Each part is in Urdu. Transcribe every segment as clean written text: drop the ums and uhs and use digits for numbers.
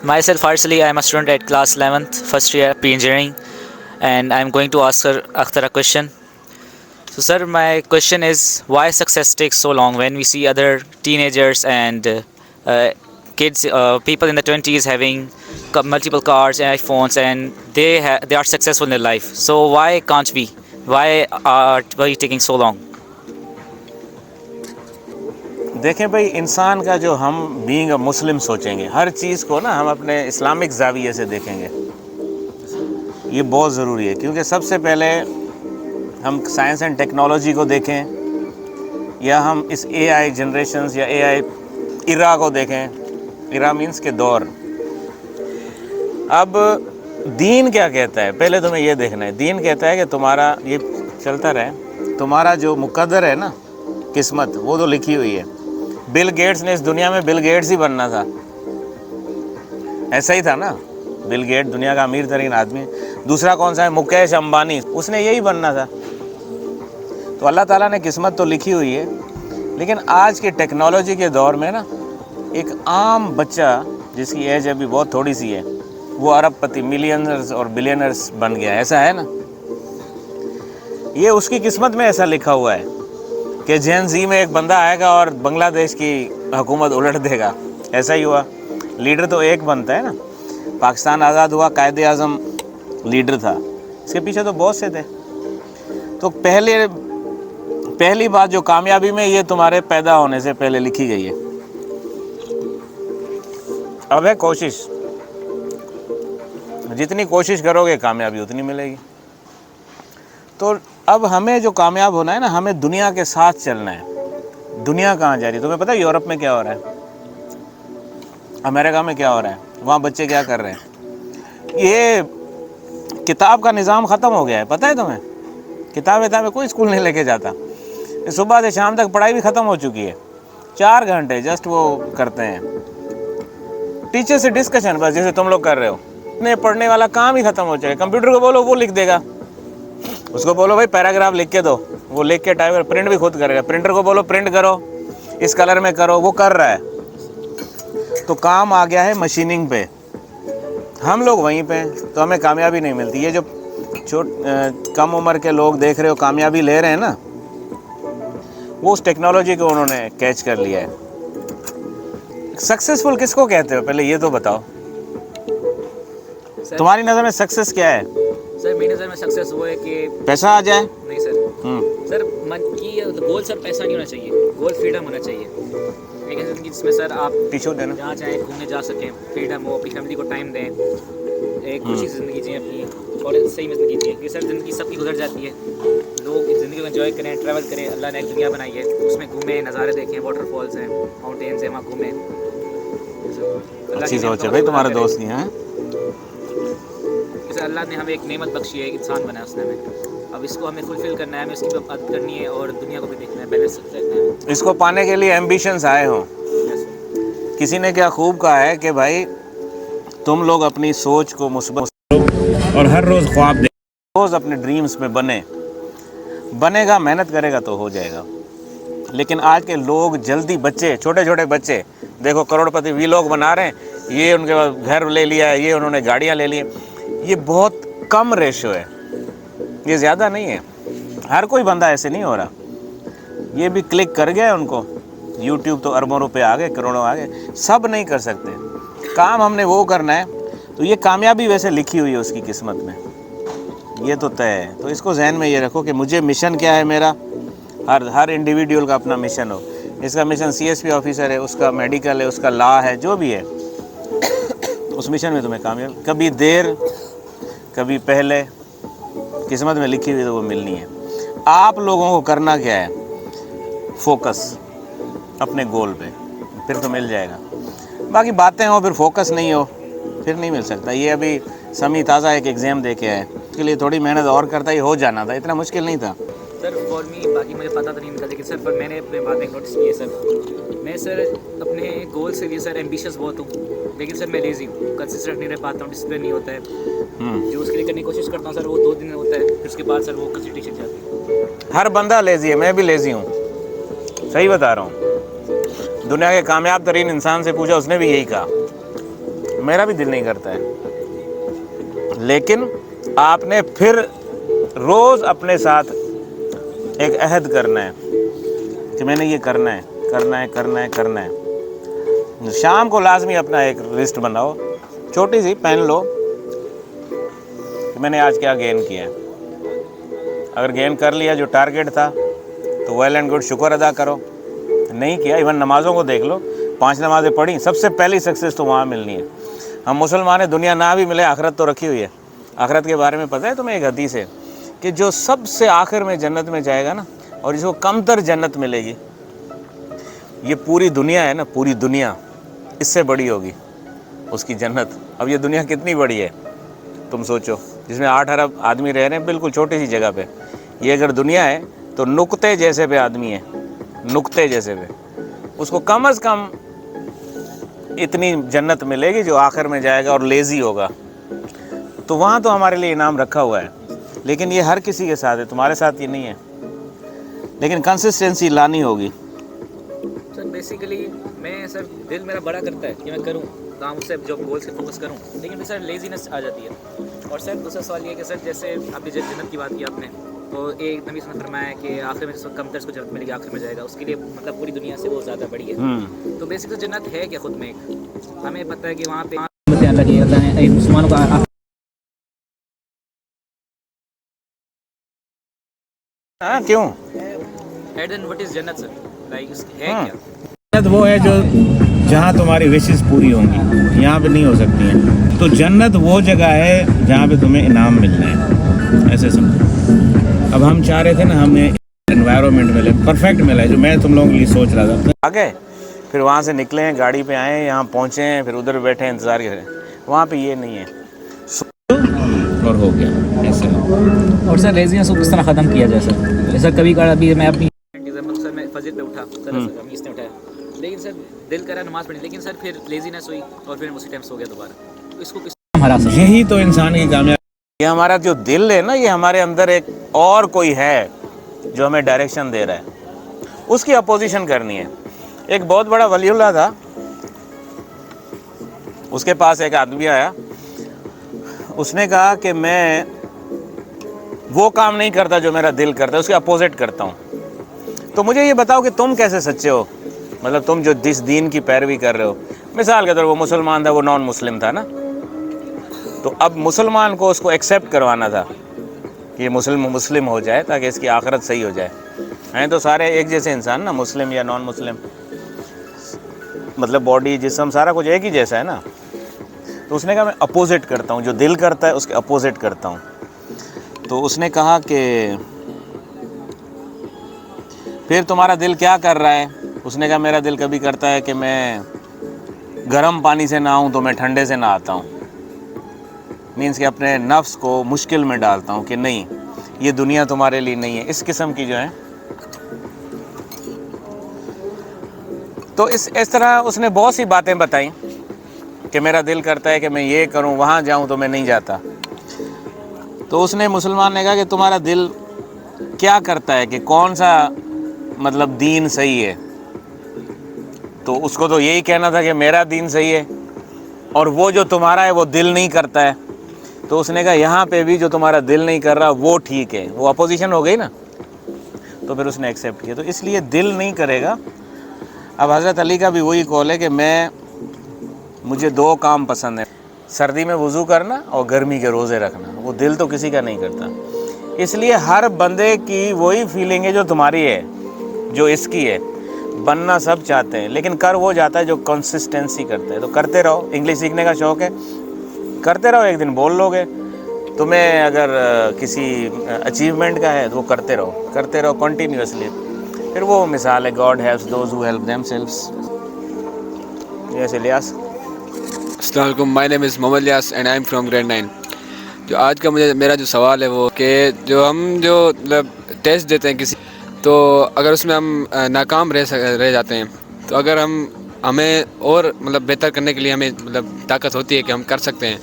Myself, firstly, I am a student at class 11th, first year pre-engineering, and I am going to ask Akhtar a question. So, sir, my question is, why success takes so long when we see other teenagers and uh, kids, people in the 20s having multiple cars and iPhones, and they are successful in their life. So, why can't we? Why are we taking so long? دیکھیں بھائی، انسان کا جو ہم بینگ اے مسلم سوچیں گے، ہر چیز کو نا ہم اپنے اسلامک زاویے سے دیکھیں گے، یہ بہت ضروری ہے. کیونکہ سب سے پہلے ہم سائنس اینڈ ٹیکنالوجی کو دیکھیں، یا ہم اس اے آئی جنریشنز یا اے آئی ایرا کو دیکھیں. ایرا مینس کے دور. اب دین کیا کہتا ہے؟ پہلے تمہیں یہ دیکھنا ہے. دین کہتا ہے کہ تمہارا یہ چلتا رہے، تمہارا جو مقدر ہے نا، قسمت، وہ تو لکھی ہوئی ہے. بل گیٹس نے اس دنیا میں بل گیٹس ہی بننا تھا، ایسا ہی تھا نا. بل گیٹ دنیا کا امیر ترین آدمی. دوسرا کون سا ہے؟ مکیش امبانی، اس نے یہی بننا تھا. تو اللہ تعالیٰ نے قسمت تو لکھی ہوئی ہے. لیکن آج کے ٹیکنالوجی کے دور میں نا، ایک عام بچہ جس کی ایج ابھی بہت تھوڑی سی ہے، وہ ارب پتی، ملینرز اور بلینرز بن گیا. ایسا ہے نا، یہ اس کی قسمت میں ایسا لکھا ہوا ہے کہ جین زی میں ایک بندہ آئے گا اور بنگلہ دیش کی حکومت الٹ دے گا. ایسا ہی ہوا. لیڈر تو ایک بنتا ہے نا. پاکستان آزاد ہوا، قائد اعظم لیڈر تھا، اس کے پیچھے تو بہت سے تھے. تو پہلی بات جو کامیابی میں، یہ تمہارے پیدا ہونے سے پہلے لکھی گئی ہے. اب ہے کوشش. جتنی کوشش کرو گے کامیابی اتنی ملے گی. تو اب ہمیں جو کامیاب ہونا ہے نا، ہمیں دنیا کے ساتھ چلنا ہے. دنیا کہاں جا رہی ہے؟ تمہیں پتہ ہے یورپ میں کیا ہو رہا ہے، امریکہ میں کیا ہو رہا ہے، وہاں بچے کیا کر رہے ہیں. یہ کتاب کا نظام ختم ہو گیا ہے، پتہ ہے تمہیں؟ کتابیں کوئی اسکول نہیں لے کے جاتا. صبح سے شام تک پڑھائی بھی ختم ہو چکی ہے. 4 گھنٹے جسٹ وہ کرتے ہیں ٹیچر سے ڈسکشن، بس جیسے تم لوگ کر رہے ہو. پڑھنے والا کام ہی ختم ہو جائے. کمپیوٹر کو بولو، وہ لکھ دے گا. اس کو بولو بھائی پیراگراف لکھ کے دو، وہ لکھ کے ٹائپ پرنٹ بھی خود کرے گا. پرنٹر کو بولو پرنٹ کرو، اس کلر میں کرو، وہ کر رہا ہے. تو کام آ گیا ہے مشیننگ پہ، ہم لوگ وہیں پہ ہیں. تو ہمیں کامیابی نہیں ملتی. یہ جو کم عمر کے لوگ دیکھ رہے ہو کامیابی لے رہے ہیں نا، وہ اس ٹیکنالوجی کو انہوں نے کیچ کر لیا ہے. سکسیزفل کس کو کہتے ہو؟ پہلے یہ تو بتاؤ، تمہاری نظر میں سکسیس کیا ہے؟ سر، میری نظر میں سکسیس وہ ہے کہ پیسہ آ جائے؟ نہیں سر. سر من کی گول سر پیسہ نہیں ہونا چاہیے، گول فریڈم ہونا چاہیے. ایک زندگی جس میں سر آپ جہاں چاہیں گھومنے جا سکیں، فریڈم ہو، اپنی فیملی کو ٹائم دیں، ایک خوشی سے زندگی جئیں اپنی، اور صحیح میں زندگی جئیں. کیونکہ سر زندگی سب کی گزر جاتی ہے. لوگ اس زندگی کو انجوائے کریں، ٹریول کریں. اللہ نے ایک دنیا بنائی ہے، اس میں گھومیں، نظارے دیکھیں، واٹر فالز ہیں، ماؤنٹینس ہیں، وہاں گھومیں. اچھی سوچ ہے بھائی تمہارے دوست کی. ہیں جیسے اللہ نے ہمیں ایک نعمت بخشی ہے، ایک انسان بنا ہے اس نے ہمیں. اب اس کو ہمیں فلفل کرنا ہے، ہمیں اس کی عادت کرنی ہے، اور دنیا کو بھی دیکھنا ہے، بیلنس رکھنا ہے. اس کو پانے کے لیے ایمبیشنز آئے ہوں. کسی نے کیا خوب کہا ہے کہ بھائی تم لوگ اپنی سوچ کو مثبت اور ہر روز خواب دیکھو، روز اپنے ڈریمز میں بنے گا، محنت کرے گا تو ہو جائے گا. لیکن آج کے لوگ جلدی، بچے، چھوٹے چھوٹے بچے دیکھو کروڑ پتی وی لوگ بنا رہے ہیں. یہ ان کے پاس گھر لے لیا ہے، یہ انہوں نے گاڑیاں لے لی ہیں. یہ بہت کم ریشو ہے، یہ زیادہ نہیں ہے. ہر کوئی بندہ ایسے نہیں ہو رہا. یہ بھی کلک کر گیا ان کو. یوٹیوب تو اربوں روپے آ گئے، کروڑوں آ گئے. سب نہیں کر سکتے کام، ہم نے وہ کرنا ہے. تو یہ کامیابی ویسے لکھی ہوئی ہے اس کی قسمت میں، یہ تو طے ہے. تو اس کو ذہن میں یہ رکھو کہ مجھے مشن کیا ہے میرا. ہر انڈیویڈیول کا اپنا مشن ہو. اس کا mission C S P officer ہے، اس کا میڈیکل ہے، اس کا لا ہے، جو بھی ہے. اس مشن میں تمہیں کامیاب، کبھی دیر کبھی پہلے، قسمت میں لکھی ہوئی تو وہ ملنی ہے. آپ لوگوں کو کرنا کیا ہے؟ فوکس اپنے گول پہ، پھر تو مل جائے گا. باقی باتیں ہو، پھر فوکس نہیں ہو، پھر نہیں مل سکتا. یہ ابھی سمی تازہ ایک ایگزام دے کے آئے، اس کے لیے تھوڑی محنت اور کرتا ہی ہو جانا تھا. اتنا مشکل نہیں تھا. سر فار می، باقی مجھے پتہ تو نہیں تھا، لیکن سر پر میں نے اپنے باتیں نوٹس کی ہے. سر میں سر اپنے گول سے لیے سر ایمبیشیس بہت ہوں، لیکن سر میں لیزی ہوں، کنسسٹنٹ نہیں رہ پاتا ہوں، ڈسپلن نہیں ہوتا ہے. جو اس کے لیے کرنے کی کوشش کرتا ہوں سر، وہ 2 دن میں ہوتا ہے، پھر اس کے بعد سر وہ کنسسٹنسی چل جاتی ہے. ہر بندہ لیزی ہے، میں بھی لیزی ہوں، صحیح بتا رہا ہوں. دنیا کے کامیاب ترین انسان سے پوچھا، اس نے بھی یہی کہا. میرا بھی دل نہیں کرتا ہے، لیکن آپ نے پھر روز اپنے ساتھ ایک عہد کرنا ہے کہ میں نے یہ کرنا ہے کرنا ہے کرنا ہے کرنا ہے۔ شام کو لازمی اپنا ایک لسٹ بناؤ، چھوٹی سی پین لو کہ میں نے آج کیا گین کیا ہے۔ اگر گین کر لیا جو ٹارگیٹ تھا تو ویل اینڈ گڈ، شکر ادا کرو۔ نہیں کیا، ایون نمازوں کو دیکھ لو، 5 نمازیں پڑھی، سب سے پہلی سکسیس تو وہاں ملنی ہے۔ ہم مسلمان ہیں، دنیا نہ بھی ملے، آخرت تو رکھی ہوئی ہے۔ آخرت کے بارے میں پتہ ہے تمہیں؟ ایک حدیث ہے کہ جو سب سے آخر میں جنت میں جائے گا نا، اور جس کو کم تر جنت ملے گی، یہ پوری دنیا ہے نا، پوری دنیا اس سے بڑی ہوگی اس کی جنت۔ اب یہ دنیا کتنی بڑی ہے تم سوچو، جس میں 8 ارب آدمی رہ رہے ہیں بالکل چھوٹی سی جگہ پہ۔ یہ اگر دنیا ہے تو نقطے جیسے پہ آدمی ہے، نقطے جیسے پہ، اس کو کم از کم اتنی جنت ملے گی جو آخر میں جائے گا اور لیزی ہوگا۔ تو وہاں تو ہمارے لیے انعام رکھا ہوا ہے، لیکن یہ ہر کسی کے ساتھ ہے، تمہارے ساتھ یہ نہیں ہے، لیکن کنسسٹنسی لانی ہوگی۔ سر بیسیکلی میں سر دل میرا بڑا کرتا ہے کہ میں کروں کام، اس سے جو گولس پہ فوکس کروں، لیکن پھر سر لیزینس آ جاتی ہے۔ اور سر دوسرا سوال یہ ہے کہ سر جیسے ابھی جنت کی بات کی آپ نے، تو ایک نبی نے فرمایا ہے کہ آخر میں جس کو کم تر اس کو جنت ملے گی، آخر میں جائے گا، اس کے لیے مطلب پوری دنیا سے وہ زیادہ بڑی ہے۔ تو بیسکلی جنت ہے کیا خود میں ایک؟ ہمیں پتہ ہے کہ وہاں پہ اللہ نے مسلمانوں کا ہاں کیوں؟ وٹ از جنت سر؟ لائک ہے کیا؟ جنت وہ ہے جو جہاں تمہاری وشز پوری ہوں گی، یہاں پہ نہیں ہو سکتی ہیں۔ تو جنت وہ جگہ ہے جہاں پہ تمہیں انعام ملنا ہے، ایسے سمجھو۔ اب ہم چاہ رہے تھے نا، ہمیں انوائرمنٹ ملے، پرفیکٹ ملا ہے، جو میں تم لوگوں کے لیے سوچ رہا تھا۔ آگے پھر وہاں سے نکلے ہیں، گاڑی پہ آئے، یہاں پہنچے ہیں، پھر ادھر بیٹھے انتظار کریں، وہاں پہ یہ نہیں ہے اور ہو گیا ایسا۔ اور سر لیزینس کو کس طرح ختم کیا جائے سر؟ جیسا کبھی کبھار ابھی میں اپنی سر میں فجر پہ اٹھا سر، امیس نے اٹھایا، لیکن سر دل کرا نماز پڑھی، لیکن سر پھر لیزینس ہوئی اور پھر اسی ٹائم سو گیا دوبارہ۔ اس کو کس طرح ہرا سکتے؟ یہی تو انسان کی کامیابی۔ یہ ہمارا جو دل ہے نا، یہ ہمارے اندر ایک اور کوئی ہے جو ہمیں ڈائریکشن دے رہا ہے، اس کی اپوزیشن کرنی ہے۔ ایک بہت بڑا ولی اللہ تھا، اس کے پاس ایک آدمی آیا، اس نے کہا کہ میں وہ کام نہیں کرتا جو میرا دل کرتا ہے، اس کے اپوزٹ کرتا ہوں۔ تو مجھے یہ بتاؤ کہ تم کیسے سچے ہو، مطلب تم جو جس دین کی پیروی کر رہے ہو۔ مثال کے طور وہ مسلمان تھا، وہ نان مسلم تھا نا، تو اب مسلمان کو اس کو ایکسیپٹ کروانا تھا کہ یہ مسلم ہو جائے تاکہ اس کی آخرت صحیح ہو جائے۔ ہیں تو سارے ایک جیسے انسان نا، مسلم یا نان مسلم، مطلب باڈی جسم سارا کچھ ایک ہی جیسا ہے نا۔ تو اس نے کہا میں اپوزٹ کرتا ہوں، جو دل کرتا ہے اس کے اپوزٹ کرتا ہوں۔ تو اس نے کہا کہ پھر تمہارا دل کیا کر رہا ہے؟ اس نے کہا میرا دل کبھی کرتا ہے کہ میں گرم پانی سے نہاؤں تو میں ٹھنڈے سے نہاتا ہوں، مینس کہ اپنے نفس کو مشکل میں ڈالتا ہوں کہ نہیں یہ دنیا تمہارے لیے نہیں ہے، اس قسم کی جو ہے۔ تو اس طرح اس نے بہت سی باتیں بتائیں کہ میرا دل کرتا ہے کہ میں یہ کروں، وہاں جاؤں تو میں نہیں جاتا۔ تو اس نے مسلمان نے کہا کہ تمہارا دل کیا کرتا ہے، کہ کون سا مطلب دین صحیح ہے؟ تو اس کو تو یہی کہنا تھا کہ میرا دین صحیح ہے، اور وہ جو تمہارا ہے وہ دل نہیں کرتا ہے۔ تو اس نے کہا یہاں پہ بھی جو تمہارا دل نہیں کر رہا وہ ٹھیک ہے، وہ اپوزیشن ہو گئی نا۔ تو پھر اس نے ایکسیپٹ کیا۔ تو اس لیے دل نہیں کرے گا۔ اب حضرت علی کا بھی وہی قول ہے کہ مجھے 2 کام پسند ہیں، سردی میں وضو کرنا اور گرمی کے روزے رکھنا، وہ دل تو کسی کا نہیں کرتا۔ اس لیے ہر بندے کی وہی فیلنگ ہے جو تمہاری ہے، جو اس کی ہے۔ بننا سب چاہتے ہیں، لیکن کر وہ جاتا ہے جو کنسسٹنسی کرتا ہے۔ تو کرتے رہو، انگلش سیکھنے کا شوق ہے کرتے رہو، ایک دن بول لو گے۔ تمہیں اگر کسی اچیومنٹ کا ہے تو وہ کرتے رہو کنٹینیوسلی، پھر وہ مثال ہے God helps those who help themselves. Yes Ilyas. السلام علیکم، my name is Muhammad Ilyas and I am from grade 9۔ جو آج کا میرا جو سوال ہے وہ کہ جو ہم مطلب ٹیسٹ دیتے ہیں کسی، تو اگر اس میں ہم ناکام رہ جاتے ہیں، تو اگر ہمیں اور مطلب بہتر کرنے کے لیے ہمیں مطلب طاقت ہوتی ہے کہ ہم کر سکتے ہیں،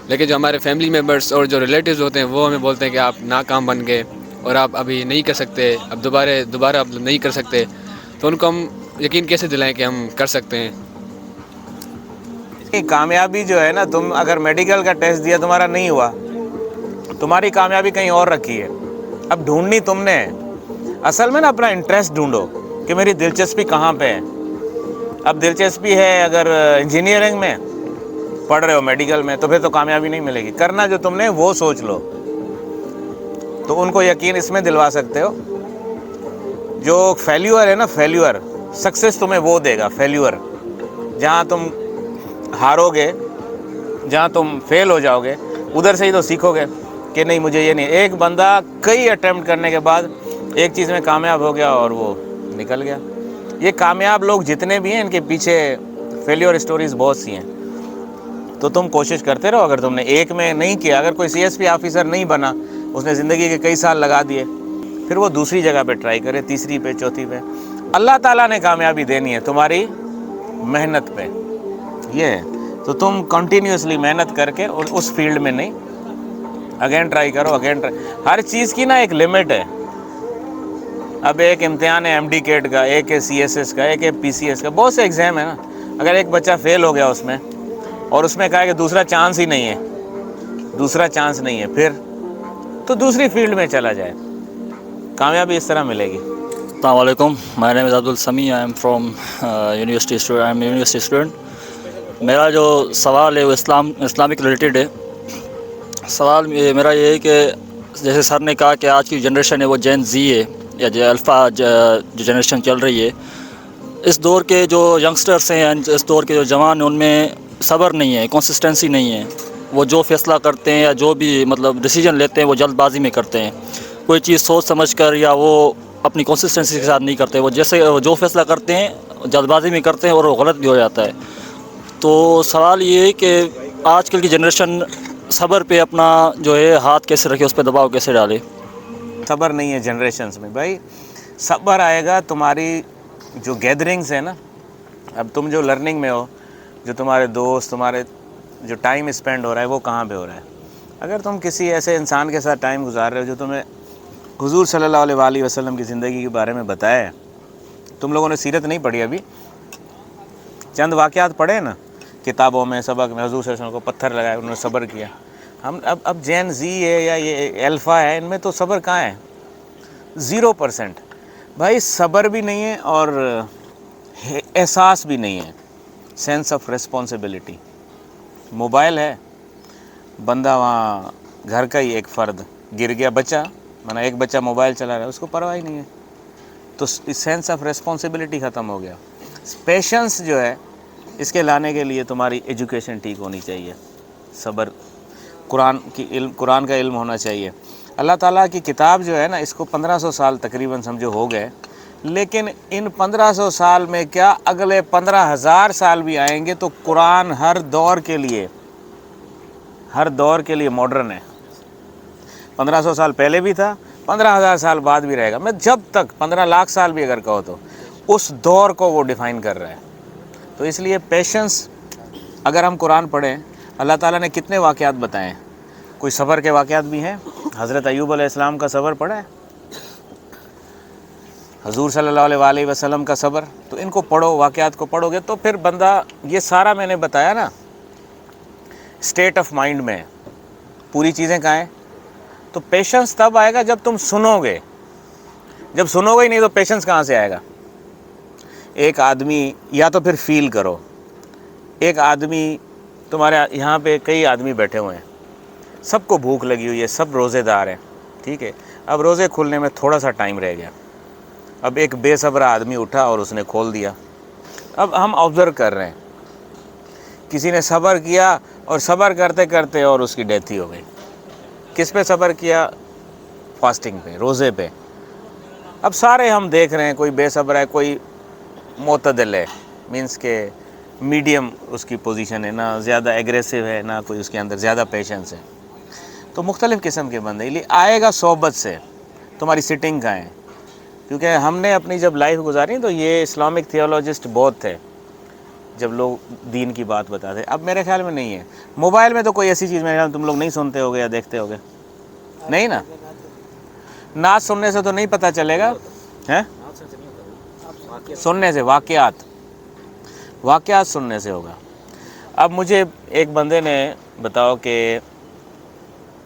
لیکن جو ہمارے فیملی ممبرس اور جو ریلیٹیوز ہوتے ہیں وہ ہمیں بولتے ہیں کہ آپ ناکام بن گئے اور آپ ابھی نہیں کر سکتے، اب دوبارہ آپ نہیں کر سکتے، تو ان کو ہم یقین کیسے دلائیں کہ ہم کر سکتے ہیں؟ کامیابی جو ہے نا، تم اگر میڈیکل کا ٹیسٹ دیا تمہارا نہیں ہوا، تمہاری کامیابی کہیں اور رکھی ہے، اب ڈھونڈنی تم نے ہے۔ اصل میں نا اپنا انٹرسٹ ڈھونڈو کہ میری دلچسپی کہاں پہ ہے۔ اب دلچسپی ہے اگر انجینئرنگ میں پڑھ رہے ہو، میڈیکل میں، تو پھر تو کامیابی نہیں ملے گی۔ کرنا جو تم نے وہ سوچ لو، تو ان کو یقین اس میں دلوا سکتے ہو۔ جو فیلیور ہے نا، فیلیور، سکسیس تمہیں وہ دے گا۔ فیلیور جہاں تم ہارو گے، جہاں تم فیل ہو جاؤ گے، ادھر سے ہی تو سیکھو گے کہ نہیں مجھے یہ نہیں۔ ایک بندہ کئی اٹیمپٹ کرنے کے بعد ایک چیز میں کامیاب ہو گیا اور وہ نکل گیا۔ یہ کامیاب لوگ جتنے بھی ہیں، ان کے پیچھے فیلیور سٹوریز بہت سی ہیں۔ تو تم کوشش کرتے رہو۔ اگر تم نے ایک میں نہیں کیا، اگر کوئی سی ایس پی آفیسر نہیں بنا، اس نے زندگی کے کئی سال لگا دیے، پھر وہ دوسری جگہ پہ ٹرائی کرے، تیسری پہ، چوتھی پہ۔ اللہ تعالیٰ نے کامیابی دینی ہے تمہاری محنت پہ، یہ ہے۔ تو تم کنٹینیوسلی محنت کر کے اس فیلڈ میں نہیں، اگین ٹرائی کرو، اگین ٹرائی۔ ہر چیز کی نا ایک لمٹ ہے۔ اب ایک امتحان ہے ایم ڈی کیٹ کا، ایک ہے سی ایس ایس کا، ایک ہے پی سی ایس کا، بہت سے ایگزام ہیں نا۔ اگر ایک بچہ فیل ہو گیا اس میں، اور اس میں کہا کہ دوسرا چانس ہی نہیں ہے، دوسرا چانس نہیں ہے، پھر تو دوسری فیلڈ میں چلا جائے، کامیابی اس طرح ملے گی۔ السلام علیکم، my name is Abdus Sami, I am from university student. میرا جو سوال ہے وہ اسلامک ریلیٹڈ ہے۔ سوال میرا یہ ہے کہ جیسے سر نے کہا کہ آج کی جنریشن ہے وہ جین زی ہے، یا جو الفا جو جنریشن چل رہی ہے، اس دور کے جو ینگسٹرس ہیں، اس دور کے جو جوان ہیں، ان میں صبر نہیں ہے، کنسسٹنسی نہیں ہے۔ وہ جو فیصلہ کرتے ہیں یا جو بھی مطلب ڈیسیجن لیتے ہیں وہ جلد بازی میں کرتے ہیں، کوئی چیز سوچ سمجھ کر یا وہ اپنی کنسسٹنسی کے ساتھ نہیں کرتے۔ وہ جیسے جو فیصلہ کرتے ہیں جلد بازی میں کرتے ہیں اور وہ غلط بھی ہو جاتا ہے۔ تو سوال یہ ہے کہ آج کل کی جنریشن صبر پہ اپنا جو ہے ہاتھ کیسے رکھے، اس پہ دباؤ کیسے ڈالے؟ صبر نہیں ہے جنریشنز میں بھائی۔ صبر آئے گا تمہاری جو گیدرنگز ہیں نا، اب تم جو لرننگ میں ہو، جو تمہارے دوست، تمہارے جو ٹائم اسپینڈ ہو رہا ہے، وہ کہاں پہ ہو رہا ہے؟ اگر تم کسی ایسے انسان کے ساتھ ٹائم گزار رہے ہو جو تمہیں حضور صلی اللہ علیہ وآلہ وسلم کی زندگی کے بارے میں بتایا ہے، تم لوگوں نے سیرت نہیں پڑھی ابھی، چند واقعات پڑھے نا کتابوں میں، سبق میں، حضور صلی اللہ علیہ وسلم کو پتھر لگائے، انہوں نے صبر کیا۔ ہم اب جین زی ہے یا یہ الفا ہے، ان میں تو صبر کہاں ہے؟ 0%۔ بھائی صبر بھی نہیں ہے اور احساس بھی نہیں ہے، سینس آف ریسپانسبلٹی۔ موبائل ہے، بندہ وہاں گھر کا ہی ایک فرد گر گیا، بچہ، ایک بچہ موبائل چلا رہا ہے، اس کو پرواہ ہی نہیں ہے، تو سینس آف ریسپانسبلٹی ختم ہو گیا۔ پیشنس جو ہے، اس کے لانے کے لیے تمہاری ایجوکیشن ٹھیک ہونی چاہیے، صبر، قرآن کا علم ہونا چاہیے۔ اللہ تعالیٰ کی کتاب جو ہے نا، اس کو 1500 سال تقریباً سمجھو ہو گئے، لیکن ان 1500 سال میں کیا اگلے 15,000 سال بھی آئیں گے تو قرآن ہر دور کے لیے ماڈرن ہے۔ 1500 سال پہلے بھی تھا، 15,000 سال بعد بھی رہے گا۔ میں جب تک 15 لاکھ سال بھی اگر کہو تو اس دور کو وہ ڈیفائن کر رہا ہے۔ تو اس لیے پیشنس، اگر ہم قرآن پڑھیں، اللہ تعالیٰ نے کتنے واقعات بتائے ہیں، کوئی صبر کے واقعات بھی ہیں۔ حضرت ایوب علیہ السلام کا صبر پڑھا ہے، حضور صلی اللہ علیہ وآلہ وسلم کا صبر، تو ان کو پڑھو، واقعات کو پڑھو گے تو پھر بندہ، یہ سارا میں نے بتایا نا اسٹیٹ آف مائنڈ میں، پوری چیزیں کہاں ہیں؟ تو پیشنس تب آئے گا جب تم سنو گے، جب سنو گے ہی نہیں تو پیشنس کہاں سے آئے گا؟ ایک آدمی، یا تو پھر فیل کرو، ایک آدمی، تمہارے یہاں پہ کئی آدمی بیٹھے ہوئے ہیں، سب کو بھوک لگی ہوئی ہے، سب روزے دار ہیں، ٹھیک ہے، اب روزے کھلنے میں تھوڑا سا ٹائم رہ گیا، اب ایک بے صبر آدمی اٹھا اور اس نے کھول دیا۔ اب ہم آبزرو کر رہے ہیں، کسی نے صبر کیا اور صبر کرتے کرتے اور اس کی ڈیتھ ہی ہو گئی۔ کس پہ صبر کیا؟ فاسٹنگ پہ، روزے پہ۔ اب سارے ہم دیکھ رہے ہیں، کوئی بے صبر ہے، کوئی معتدل ہے، مینس کہ میڈیم اس کی پوزیشن ہے، نہ زیادہ ایگریسو ہے، نہ کوئی اس کے اندر زیادہ پیشنس ہے۔ تو مختلف قسم کے بندے لیے آئے گا صحبت سے، تمہاری سٹنگ کہاں ہے؟ کیونکہ ہم نے اپنی جب لائف گزاری تو یہ اسلامک تھیولوجسٹ بہت تھے، جب لوگ دین کی بات بتاتے، اب میرے خیال میں نہیں ہے۔ موبائل میں تو کوئی ایسی چیز میرے خیال میں تم لوگ نہیں سنتے ہوگے یا دیکھتے ہوگے، نہیں نا؟ نعت سننے سے تو نہیں پتہ چلے گا، سننے سے، واقعات سننے سے ہوگا۔ اب مجھے ایک بندے نے بتاؤ کہ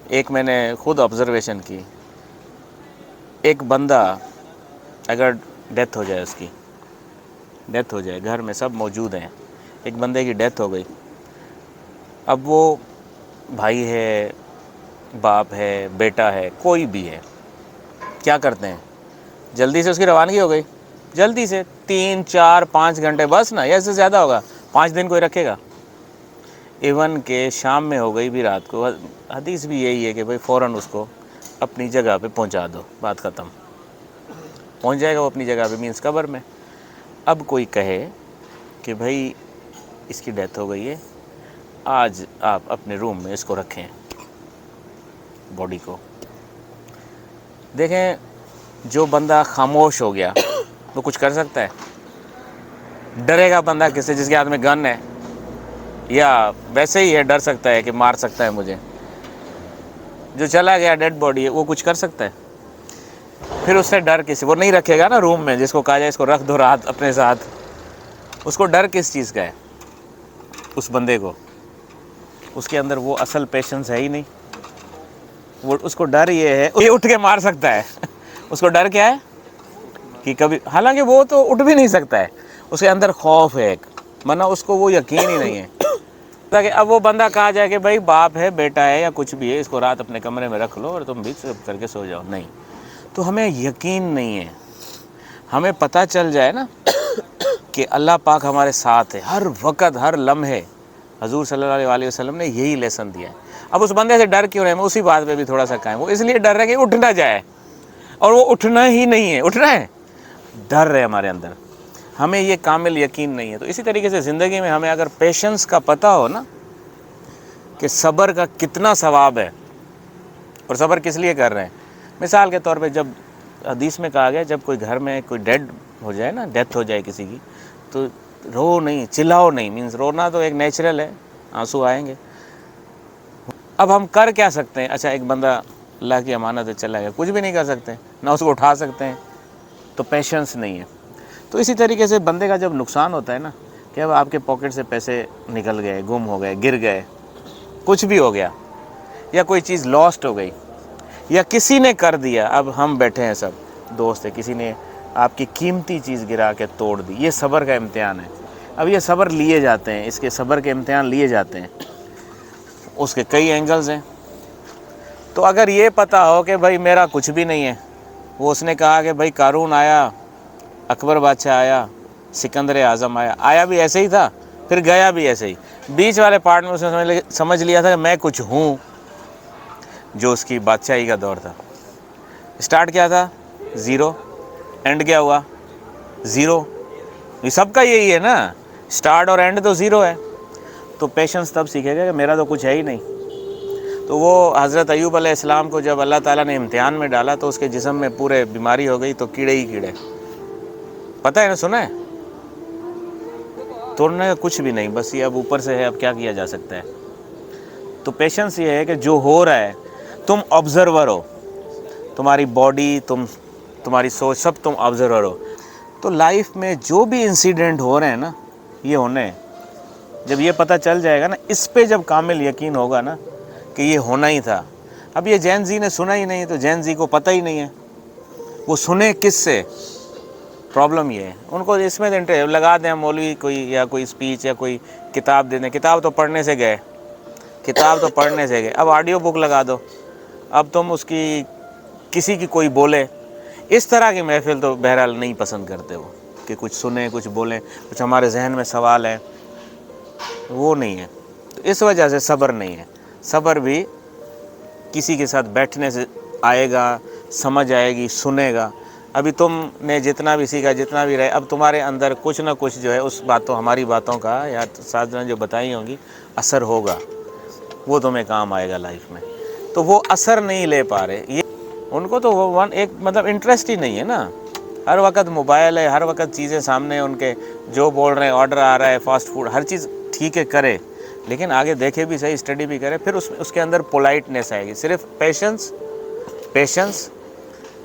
ایک میں نے خود آبزرویشن کی، ایک بندہ اگر ڈیتھ ہو جائے، اس کی ڈیتھ ہو جائے، گھر میں سب موجود ہیں، ایک بندے کی ڈیتھ ہو گئی، اب وہ بھائی ہے، باپ ہے، بیٹا ہے، کوئی بھی ہے، کیا کرتے ہیں؟ جلدی سے اس کی روانگی ہو گئی، جلدی سے 3 4 5 گھنٹے بس نا، یا اس سے زیادہ ہوگا، 5 دن کوئی رکھے گا؟ ایون کہ شام میں ہو گئی بھی، رات کو، حدیث بھی یہی ہے کہ بھئی فوراً اس کو اپنی جگہ پہ پہنچا دو، بات ختم، پہنچ جائے گا وہ اپنی جگہ پہ، مینس قبر میں۔ اب کوئی کہے کہ بھئی اس کی ڈیتھ ہو گئی ہے، آج آپ اپنے روم میں اس کو رکھیں، باڈی کو، دیکھیں جو بندہ خاموش ہو گیا وہ کچھ کر سکتا ہے؟ ڈرے گا بندہ کس سے؟ جس کے ہاتھ میں گن ہے، یا ویسے ہی ہے ڈر سکتا ہے کہ مار سکتا ہے مجھے؟ جو چلا گیا ڈیڈ باڈی ہے وہ کچھ کر سکتا ہے؟ پھر اس سے ڈر کسی، وہ نہیں رکھے گا نا روم میں، جس کو کہا جائے اس کو رکھ دو رات اپنے ساتھ، اس کو ڈر کس چیز کا ہے؟ اس بندے کو، اس کے اندر وہ اصل پیشنس ہے ہی نہیں، وہ اس کو ڈر یہ ہے، یہ اٹھ کے مار سکتا ہے اس کو ڈر کیا ہے کہ کبھی، حالانکہ وہ تو اٹھ بھی نہیں سکتا ہے، اس کے اندر خوف ہے ایک، ورنہ اس کو وہ یقین ہی نہیں ہے۔ تاکہ اب وہ بندہ کہا جائے کہ بھائی باپ ہے، بیٹا ہے، یا کچھ بھی ہے، اس کو رات اپنے کمرے میں رکھ لو اور تم بھی چپ کر کے سو جاؤ، نہیں، تو ہمیں یقین نہیں ہے۔ ہمیں پتہ چل جائے نا کہ اللہ پاک ہمارے ساتھ ہے ہر وقت، ہر لمحے، حضور صلی اللہ علیہ وسلم نے یہی لیسن دیا ہے۔ اب اس بندے سے ڈر کیوں رہے ہیں؟ اسی بات پہ بھی تھوڑا سا کہیں، وہ اس لیے ڈر رہا ہے کہ اٹھ نہ جائے، اور وہ اٹھنا ہی نہیں ہے، اٹھنا ہے، ڈر ہے ہمارے اندر، ہمیں یہ کامل یقین نہیں ہے۔ تو اسی طریقے سے زندگی میں ہمیں اگر پیشنس کا پتہ ہو نا کہ صبر کا کتنا ثواب ہے، اور صبر کس لیے کر رہے ہیں، مثال کے طور پہ جب حدیث میں کہا گیا جب کوئی گھر میں کوئی ڈیڈ ہو جائے نا، ڈیتھ ہو جائے کسی کی، تو رو نہیں، چلاؤ نہیں، مینس رونا تو ایک نیچرل ہے، آنسو آئیں گے۔ اب ہم کر کیا سکتے ہیں؟ اچھا ایک بندہ اللہ کی امانت ہے چلا گیا، کچھ بھی نہیں کر سکتے، نہ اس کو اٹھا سکتے ہیں، تو پیشنس نہیں ہے۔ تو اسی طریقے سے بندے کا جب نقصان ہوتا ہے نا، کہ اب آپ کے پاکٹ سے پیسے نکل گئے، گم ہو گئے، گر گئے، کچھ بھی ہو گیا، یا کوئی چیز لاسٹ ہو گئی، یا کسی نے کر دیا، اب ہم بیٹھے ہیں سب دوست ہیں، کسی نے آپ کی قیمتی چیز گرا کے توڑ دی، یہ صبر کا امتحان ہے۔ اب یہ صبر لیے جاتے ہیں، اس کے صبر کے امتحان لیے جاتے ہیں، اس کے کئی اینگلز ہیں۔ تو اگر یہ پتہ ہو کہ بھائی میرا کچھ بھی نہیں ہے، وہ اس نے کہا کہ بھائی قارون آیا، اکبر بادشاہ آیا، سکندر اعظم آیا، آیا بھی ایسے ہی تھا، پھر گیا بھی ایسے ہی، بیچ والے پارٹ میں اس نے سمجھ لیا تھا کہ میں کچھ ہوں، جو اس کی بادشاہی کا دور تھا۔ اسٹارٹ کیا تھا؟ 0، اینڈ کیا ہوا؟ 0۔ یہ سب کا یہی ہے نا، اسٹارٹ اور اینڈ تو 0 ہے۔ تو پیشنس تب سیکھے گا کہ میرا تو کچھ ہے ہی نہیں۔ تو وہ حضرت ایوب علیہ السلام کو جب اللہ تعالیٰ نے امتحان میں ڈالا تو اس کے جسم میں پورے بیماری ہو گئی، تو کیڑے ہی کیڑے، پتہ ہے نا، سنا ہے، توڑنے کا کچھ بھی نہیں، بس یہ اب اوپر سے ہے، اب کیا کیا جا سکتا ہے۔ تو پیشنس یہ ہے کہ جو ہو رہا ہے، تم آبزرور ہو، تمہاری باڈی، تمہاری سوچ، سب تم آبزرور ہو۔ تو لائف میں جو بھی انسیڈنٹ ہو رہے ہیں نا، یہ ہونے ہیں۔ جب یہ پتہ چل جائے گا نا، اس پہ جب کامل یقین ہوگا نا کہ یہ ہونا ہی تھا۔ اب یہ جین زی نے سنا ہی نہیں، تو جین زی کو پتہ ہی نہیں ہے، وہ سنے کس سے؟ پرابلم یہ ہے، ان کو اس میں لگا دیں مولوی کوئی، یا کوئی اسپیچ، یا کوئی کتاب دے دیں، کتاب تو پڑھنے سے گئے، کتاب تو پڑھنے سے گئے، اب آڈیو بک لگا دو، اب تم اس کی کسی کی کوئی بولے، اس طرح کی محفل تو بہرحال نہیں پسند کرتے وہ، کہ کچھ سنیں، کچھ بولیں، کچھ ہمارے ذہن میں سوال ہے، وہ نہیں ہے۔ تو اس وجہ سے صبر نہیں ہے۔ صبر بھی کسی کے ساتھ بیٹھنے سے آئے گا، سمجھ آئے گی، سنے گا۔ ابھی تم نے جتنا بھی سیکھا، جتنا بھی رہے، اب تمہارے اندر کچھ نہ کچھ جو ہے اس باتوں، ہماری باتوں کا، یا ساتھ جو بتائی ہوں گی، اثر ہوگا، وہ تمہیں کام آئے گا لائف میں۔ تو وہ اثر نہیں لے پا رہے، یہ ان کو تو وہ ایک مطلب انٹرسٹ ہی نہیں ہے نا، ہر وقت موبائل ہے، ہر وقت چیزیں سامنے ان کے، جو بول رہے ہیں، آرڈر آ رہا ہے، فاسٹ فوڈ، ہر چیز ٹھیک ہے کرے، لیکن آگے دیکھے بھی صحیح، اسٹڈی بھی کرے، پھر اس کے اندر پولائٹنیس آئے گی۔ صرف پیشنس،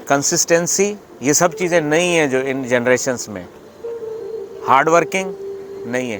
کنسسٹنسی، یہ سب چیزیں نہیں ہیں جو ان جنریشنز میں۔ ہارڈ ورکنگ نہیں ہے،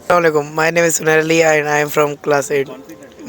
Assalamualaikum. My name is Sunair Ali and I am from class 8.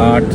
8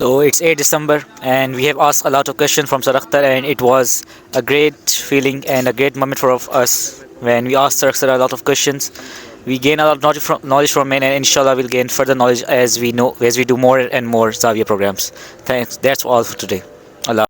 So it's 8 December and we have asked a lot of questions from Sir Akhtar, and it was a great feeling and a great moment for us when we asked Sir Akhtar a lot of questions. We gain a lot of knowledge from him, and inshallah we'll gain further knowledge as we do more and more Zawiya programs. Thanks. That's all for today. Allah.